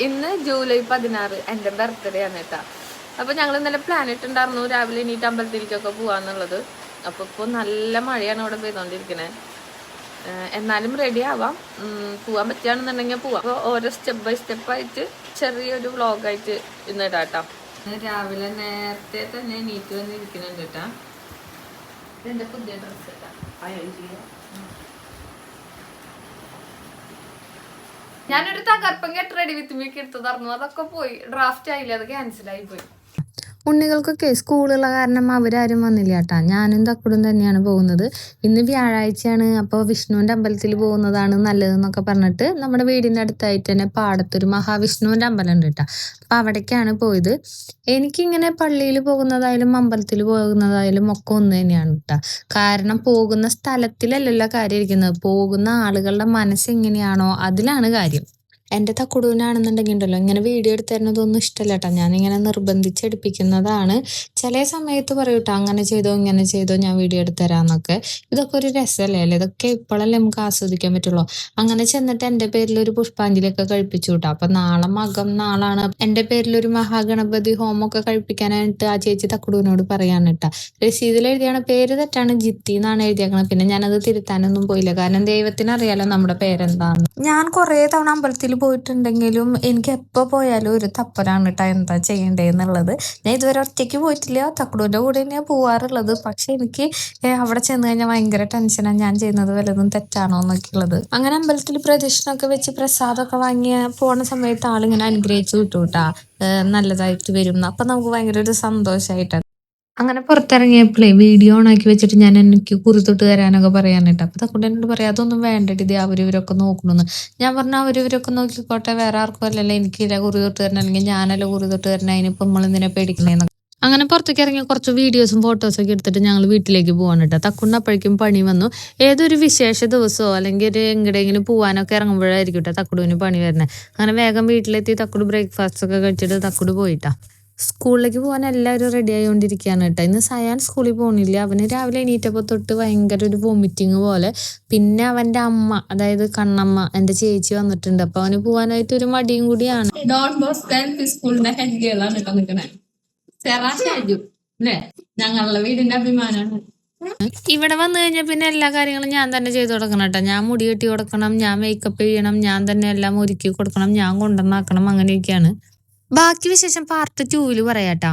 ഇന്ന് ജൂലൈ 16 എൻ്റെ ബർത്ത്ഡേ ആണ് കേട്ടോ. അപ്പോൾ ഞങ്ങൾ ഇന്നലെ പ്ലാൻ ഇട്ടുണ്ടായിരുന്നു രാവിലെ എണീറ്റ് അമ്പലത്തിലേക്കൊക്കെ പോകാന്നുള്ളത്. അപ്പോൾ ഇപ്പോൾ നല്ല മഴയാണ് ഇവിടെ പെയ്തുകൊണ്ടിരിക്കണേ. എന്നാലും റെഡി ആവാം, പോകാൻ പറ്റുകയാണെന്നുണ്ടെങ്കിൽ പോവാം. അപ്പോൾ ഓരോ സ്റ്റെപ്പ് ബൈ സ്റ്റെപ്പായിട്ട് ചെറിയൊരു വ്ളോഗായിട്ട് ഇന്ന് ഇടാം കേട്ടോ. രാവിലെ നേരത്തെ തന്നെ എണീറ്റ് വന്നിരിക്കുന്നുണ്ട് കേട്ടോ. ഇതെൻ്റെ പുതിയ ഡ്രസ്സ് കേട്ടോ. ഞാനൊരു തകർപ്പം ഗെറ്റ് റെഡി വിത്ത് മീ എടുത്തതായിരുന്നു, അതൊക്കെ പോയി, ഡ്രാഫ്റ്റ് ആയില്ല, അത് ക്യാൻസലായി പോയി. ഉണ്ണികൾക്കൊക്കെ സ്കൂളുള്ള കാരണം അവരാരും വന്നില്ല കേട്ടാ. ഞാനും തക്കുടും തന്നെയാണ് പോകുന്നത്. ഇന്ന് വ്യാഴാഴ്ചയാണ്. അപ്പോൾ വിഷ്ണുവിൻ്റെ അമ്പലത്തിൽ പോകുന്നതാണ് നല്ലതെന്നൊക്കെ പറഞ്ഞിട്ട് നമ്മുടെ വീടിൻ്റെ അടുത്തായിട്ട് തന്നെ പാടത്തൊരു മഹാവിഷ്ണുവിൻ്റെ അമ്പലം ഉണ്ട് കേട്ടോ. അപ്പം അവിടേക്കാണ് പോയത്. എനിക്കിങ്ങനെ പള്ളിയിൽ പോകുന്നതായാലും അമ്പലത്തിൽ പോകുന്നതായാലും ഒക്കെ ഒന്ന് തന്നെയാണ് കേട്ടോ. കാരണം പോകുന്ന സ്ഥലത്തിലല്ലല്ലോ കാര്യം ഇരിക്കുന്നത്, പോകുന്ന ആളുകളുടെ മനസ്സെങ്ങനെയാണോ അതിലാണ് കാര്യം. എൻ്റെ തക്കുടുവിനാണെന്നുണ്ടെങ്കിൽ ഉണ്ടല്ലോ ഇങ്ങനെ വീഡിയോ എടുത്ത് തരുന്നതൊന്നും ഇഷ്ടമല്ല കേട്ടോ. ഞാനിങ്ങനെ നിർബന്ധിച്ചെടുപ്പിക്കുന്നതാണ്. ചില സമയത്ത് പറയും കേട്ടോ, അങ്ങനെ ചെയ്തോ ഇങ്ങനെ ചെയ്തോ ഞാൻ വീഡിയോ എടുത്ത് തരാമെന്നൊക്കെ. ഇതൊക്കെ ഒരു രസമല്ലേ അല്ലേ, ഇതൊക്കെ ഇപ്പോഴല്ലേ നമുക്ക് ആസ്വദിക്കാൻ പറ്റുള്ളൂ. അങ്ങനെ ചെന്നിട്ട് എൻ്റെ പേരിൽ ഒരു പുഷ്പാഞ്ജലിയൊക്കെ കഴിപ്പിച്ചു കേട്ടോ. അപ്പം നാളാണ് എൻ്റെ പേരിലൊരു മഹാഗണപതി ഹോമൊക്കെ കഴിപ്പിക്കാനായിട്ട് ആ ചേച്ചി തക്കുടുവിനോട് പറയാൻ കേട്ടോ. രസീതിൽ എഴുതിയാണ്, പേര് തെറ്റാണ്, ജിത്തി എന്നാണ് എഴുതിയേക്കണം. പിന്നെ ഞാനത് തിരുത്താനൊന്നും പോയില്ല, കാരണം ദൈവത്തിനറിയാലോ നമ്മുടെ പേരെന്താന്ന്. ഞാൻ കുറേ തവണ അമ്പലത്തിൽ പോയിട്ടുണ്ടെങ്കിലും എനിക്ക് എപ്പോൾ പോയാലും ഒരു തപ്പലാണ് കേട്ടോ എന്താ ചെയ്യേണ്ടതെന്നുള്ളത്. ഞാൻ ഇതുവരെ ഒറ്റയ്ക്ക് പോയിട്ടില്ല, തക്കുടുവിൻ്റെ കൂടെ തന്നെയാണ് പോവാറുള്ളത്. പക്ഷെ എനിക്ക് അവിടെ ചെന്ന് കഴിഞ്ഞാൽ ഭയങ്കര ടെൻഷനാണ്, ഞാൻ ചെയ്യുന്നത് വല്ലതും തെറ്റാണോ എന്നൊക്കെയുള്ളത്. അങ്ങനെ അമ്പലത്തിൽ പ്രദക്ഷിണമൊക്കെ വെച്ച് പ്രസാദമൊക്കെ വാങ്ങിയ പോണ സമയത്ത് ആളിങ്ങനെ അനുഗ്രഹിച്ചു കിട്ടും കേട്ടാ, നല്ലതായിട്ട് വരും. അപ്പം നമുക്ക് ഭയങ്കര ഒരു സന്തോഷമായിട്ടാണ്. അങ്ങനെ പുറത്തിറങ്ങിയപ്പോഴേ വീഡിയോ ഓണാക്കി വെച്ചിട്ട് ഞാൻ എനിക്ക് കുറിത്തൊട്ട് തരാനൊക്കെ പറയാനിട്ട്. അപ്പൊ തക്കൊണ്ട് എന്നോട് പറയാം, അതൊന്നും വേണ്ടത്, ഇത് അവരിവരൊക്കെ നോക്കണമെന്ന്. ഞാൻ പറഞ്ഞു, അവരിവരൊക്കെ നോക്കിക്കോട്ടെ, വേറെ ആർക്കും അല്ലല്ലോ, എനിക്കില്ല കുറി തൊട്ട് തരണം, അല്ലെങ്കിൽ ഞാനല്ല കുറി തൊട്ട് തരണം, അതിനിപ്പോൾ നമ്മളെന്തിനാ പേടിക്കണേന്ന്. അങ്ങനെ പുറത്തേക്ക് ഇറങ്ങി കുറച്ച് വീഡിയോസും ഫോട്ടോസൊക്കെ എടുത്തിട്ട് ഞങ്ങൾ വീട്ടിലേക്ക് പോകാൻ കേട്ടോ. തക്കുണ്ട് അപ്പോഴേക്കും പണി വന്നു. ഏതൊരു വിശേഷ ദിവസമോ അല്ലെങ്കിൽ ഒരു എങ്ങടെയെങ്കിലും പോകാനൊക്കെ ഇറങ്ങുമ്പോഴായിരിക്കും കേട്ടോ തക്കുടുവിന് പണി വരുന്നത്. അങ്ങനെ വേഗം വീട്ടിലെത്തി തക്കുട് ബ്രേക്ക്ഫാസ്റ്റ് ഒക്കെ കഴിച്ചിട്ട് തക്കുട് പോയിട്ടാ. സ്കൂളിലേക്ക് പോകാൻ എല്ലാവരും റെഡി ആയിക്കൊണ്ടിരിക്കുകയാണ് കേട്ടോ. ഇന്ന് സയാൻ സ്കൂളിൽ പോകുന്നില്ല. അവന് രാവിലെ എണീറ്റപ്പോൾ തൊട്ട് ഭയങ്കര ഒരു വോമിറ്റിങ് പോലെ. പിന്നെ അവൻ്റെ അമ്മ, അതായത് കണ്ണമ്മ, എൻ്റെ ചേച്ചി വന്നിട്ടുണ്ട്. അപ്പൊ അവന് പോകാനായിട്ട് ഒരു മടിയും കൂടിയാണ്. ഡോൺ ബോസ്കോ സ്കൂളിന്റെ ഹെഡ് ഗേളാണ് കേട്ടോ നിൽക്കണേ, ഷാജു അല്ലേ, ഞങ്ങളുടെ വീടിന്റെ അഭിമാനമാണ്. ഇവിടെ വന്നു കഴിഞ്ഞാൽ പിന്നെ എല്ലാ കാര്യങ്ങളും ഞാൻ തന്നെ ചെയ്തു കൊടുക്കണം കേട്ടോ. ഞാൻ മുടി കെട്ടി കൊടുക്കണം, ഞാൻ മേക്കപ്പ് ചെയ്യണം, ഞാൻ തന്നെ എല്ലാം ഒരുക്കി കൊടുക്കണം, ഞാൻ കൊണ്ടുവന്നാക്കണം, അങ്ങനെയൊക്കെയാണ്. ബാക്കി വിശേഷം പാർട്ട് 2 പറയാട്ടോ.